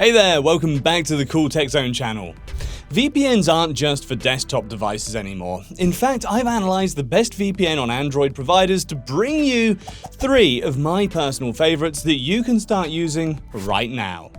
Hey there, welcome back to the CoolTechZone channel. VPNs aren't just for desktop devices anymore. In fact, I've analyzed the best VPN on Android providers to bring you 3 of my personal favorites that you can start using right now.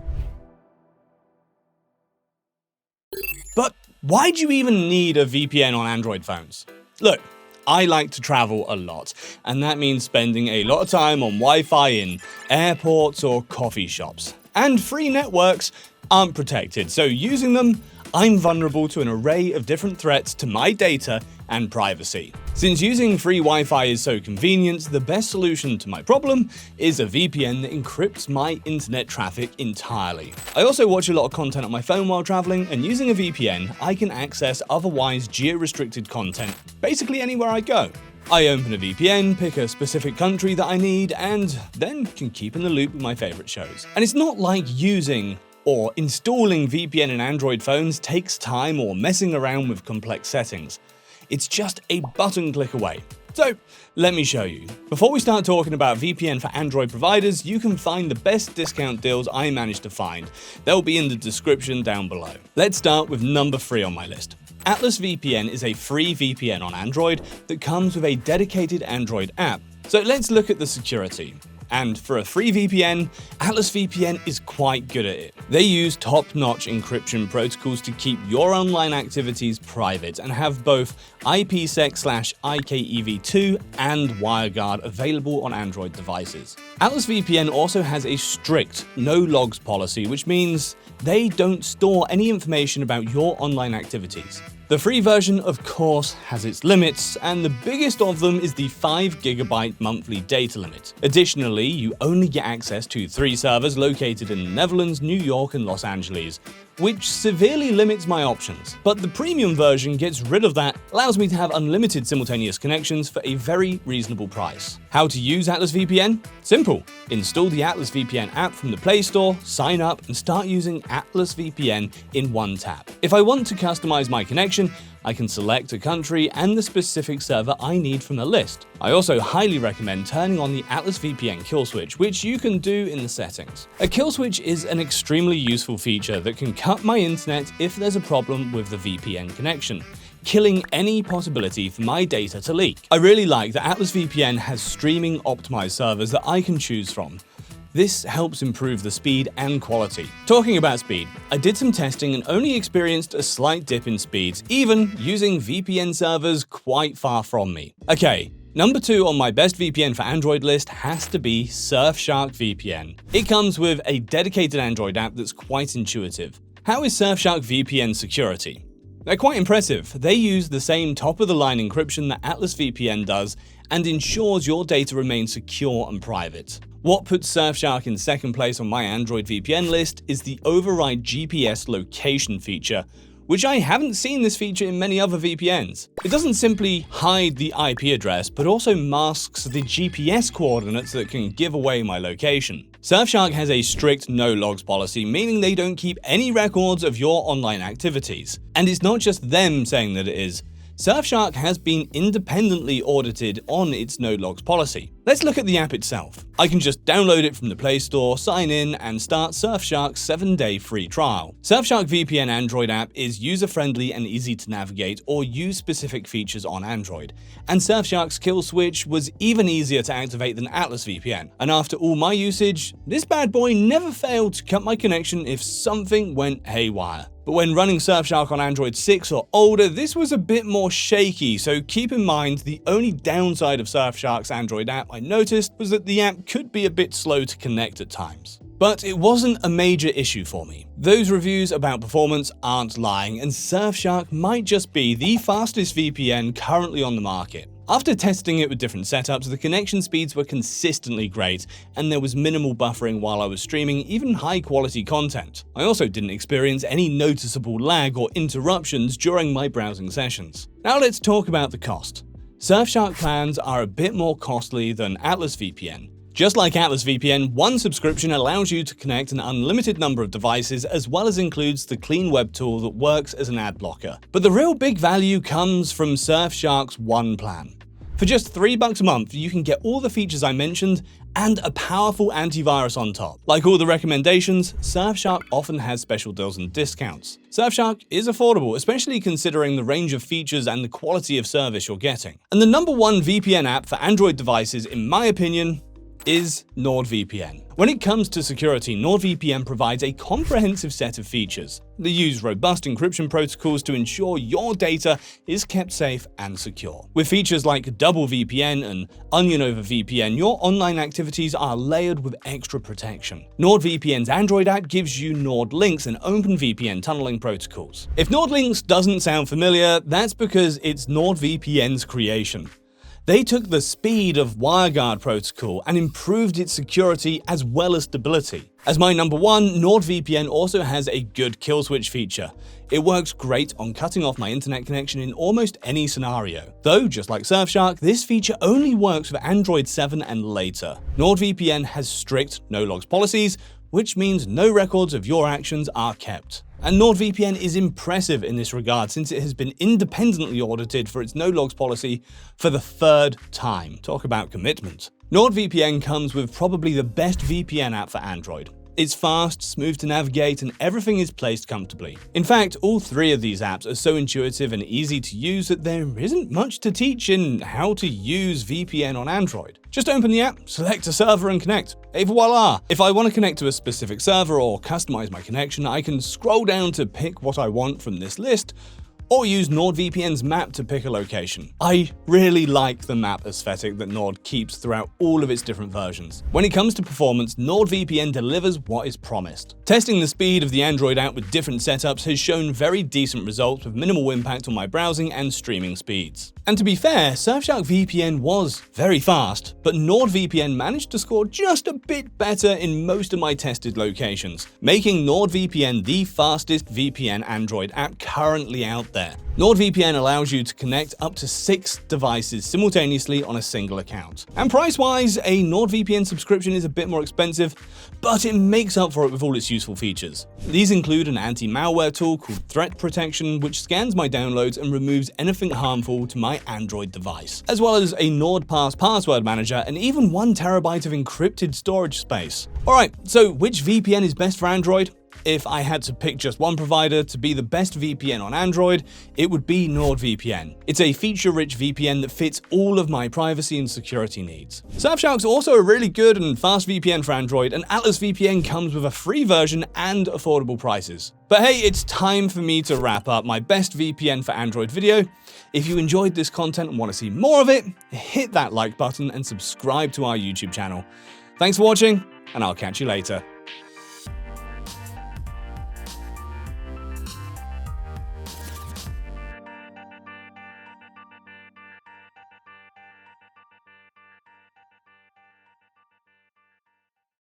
But why do you even need a VPN on Android phones? Look, I like to travel a lot, and that means spending a lot of time on Wi-Fi in airports or coffee shops. And free networks aren't protected, so using them, I'm vulnerable to an array of different threats to my data and privacy. Since using free Wi-Fi is so convenient, the best solution to my problem is a VPN that encrypts my internet traffic entirely. I also watch a lot of content on my phone while traveling, and using a VPN, I can access otherwise geo-restricted content basically anywhere I go. I open a VPN, pick a specific country that I need, and then can keep in the loop with my favorite shows. And it's not like using or installing VPN in Android phones takes time or messing around with complex settings. It's just a button click away. So let me show you. Before we start talking about VPN for Android providers, you can find the best discount deals I managed to find. They'll be in the description down below. Let's start with number 3 on my list. AtlasVPN is a free VPN on Android that comes with a dedicated Android app. So let's look at the security. And for a free VPN, AtlasVPN is quite good at it. They use top-notch encryption protocols to keep your online activities private and have both IPSec/IKEv2 and WireGuard available on Android devices. AtlasVPN also has a strict no-logs policy, which means they don't store any information about your online activities. The free version, of course, has its limits, and the biggest of them is the 5 GB monthly data limit. Additionally, you only get access to 3 servers located in the Netherlands, New York, and Los Angeles, which severely limits my options. But the premium version gets rid of that, allows me to have unlimited simultaneous connections for a very reasonable price. How to use AtlasVPN? Simple. Install the AtlasVPN app from the Play Store, sign up, and start using AtlasVPN in one tap. If I want to customize my connection, I can select a country and the specific server I need from the list. I also highly recommend turning on the AtlasVPN kill switch, which you can do in the settings. A kill switch is an extremely useful feature that can cut my internet if there's a problem with the VPN connection, killing any possibility for my data to leak. I really like that AtlasVPN has streaming optimized servers that I can choose from. This helps improve the speed and quality. Talking about speed, I did some testing and only experienced a slight dip in speeds, even using VPN servers quite far from me. Okay, number 2 on my best VPN for Android list has to be Surfshark VPN. It comes with a dedicated Android app that's quite intuitive. How is Surfshark VPN security? They're quite impressive. They use the same top-of-the-line encryption that AtlasVPN does and ensures your data remains secure and private. What puts Surfshark in second place on my Android VPN list is the override GPS location feature, which I haven't seen this feature in many other VPNs. It doesn't simply hide the IP address, but also masks the GPS coordinates that can give away my location. Surfshark has a strict no-logs policy, meaning they don't keep any records of your online activities. And it's not just them saying that it is. Surfshark has been independently audited on its no-logs policy. Let's look at the app itself. I can just download it from the Play Store, sign in, and start Surfshark's 7-day free trial. Surfshark VPN Android app is user-friendly and easy to navigate or use specific features on Android. And Surfshark's kill switch was even easier to activate than AtlasVPN. And after all my usage, this bad boy never failed to cut my connection if something went haywire. But when running Surfshark on Android 6 or older, this was a bit more shaky, so keep in mind the only downside of Surfshark's Android app I noticed was that the app could be a bit slow to connect at times. But it wasn't a major issue for me. Those reviews about performance aren't lying, and Surfshark might just be the fastest VPN currently on the market. After testing it with different setups, the connection speeds were consistently great, and there was minimal buffering while I was streaming even high-quality content. I also didn't experience any noticeable lag or interruptions during my browsing sessions. Now let's talk about the cost. Surfshark plans are a bit more costly than AtlasVPN. Just like AtlasVPN, one subscription allows you to connect an unlimited number of devices as well as includes the Clean Web tool that works as an ad blocker. But the real big value comes from Surfshark's One plan. For just $3 a month, you can get all the features I mentioned and a powerful antivirus on top. Like all the recommendations, Surfshark often has special deals and discounts. Surfshark is affordable, especially considering the range of features and the quality of service you're getting. And the #1 VPN app for Android devices, in my opinion, is NordVPN. When it comes to security, NordVPN provides a comprehensive set of features. They use robust encryption protocols to ensure your data is kept safe and secure. With features like Double VPN and Onion over VPN, your online activities are layered with extra protection. NordVPN's Android app gives you NordLynx and OpenVPN tunneling protocols. If NordLynx doesn't sound familiar, that's because it's NordVPN's creation. They took the speed of WireGuard protocol and improved its security as well as stability. As my #1, NordVPN also has a good kill switch feature. It works great on cutting off my internet connection in almost any scenario. Though, just like Surfshark, this feature only works for Android 7 and later. NordVPN has strict no-logs policies, which means no records of your actions are kept. And NordVPN is impressive in this regard since it has been independently audited for its no-logs policy for the 3rd time. Talk about commitment. NordVPN comes with probably the best VPN app for Android. It's fast, smooth to navigate, and everything is placed comfortably. In fact, all 3 of these apps are so intuitive and easy to use that there isn't much to teach in how to use VPN on Android. Just open the app, select a server, and connect. Et voila! If I want to connect to a specific server or customize my connection, I can scroll down to pick what I want from this list, or use NordVPN's map to pick a location. I really like the map aesthetic that Nord keeps throughout all of its different versions. When it comes to performance, NordVPN delivers what is promised. Testing the speed of the Android app with different setups has shown very decent results with minimal impact on my browsing and streaming speeds. And to be fair, Surfshark VPN was very fast, but NordVPN managed to score just a bit better in most of my tested locations, making NordVPN the fastest VPN Android app currently out there. NordVPN allows you to connect up to 6 devices simultaneously on a single account. And price-wise, a NordVPN subscription is a bit more expensive, but it makes up for it with all its useful features. These include an anti-malware tool called Threat Protection, which scans my downloads and removes anything harmful to my Android device, as well as a NordPass password manager and even 1 terabyte of encrypted storage space. Alright, so which VPN is best for Android? If I had to pick just one provider to be the best VPN on Android, it would be NordVPN. It's a feature-rich VPN that fits all of my privacy and security needs. Surfshark's also a really good and fast VPN for Android, and AtlasVPN comes with a free version and affordable prices. But hey, it's time for me to wrap up my best VPN for Android video. If you enjoyed this content and want to see more of it, hit that like button and subscribe to our YouTube channel. Thanks for watching, and I'll catch you later.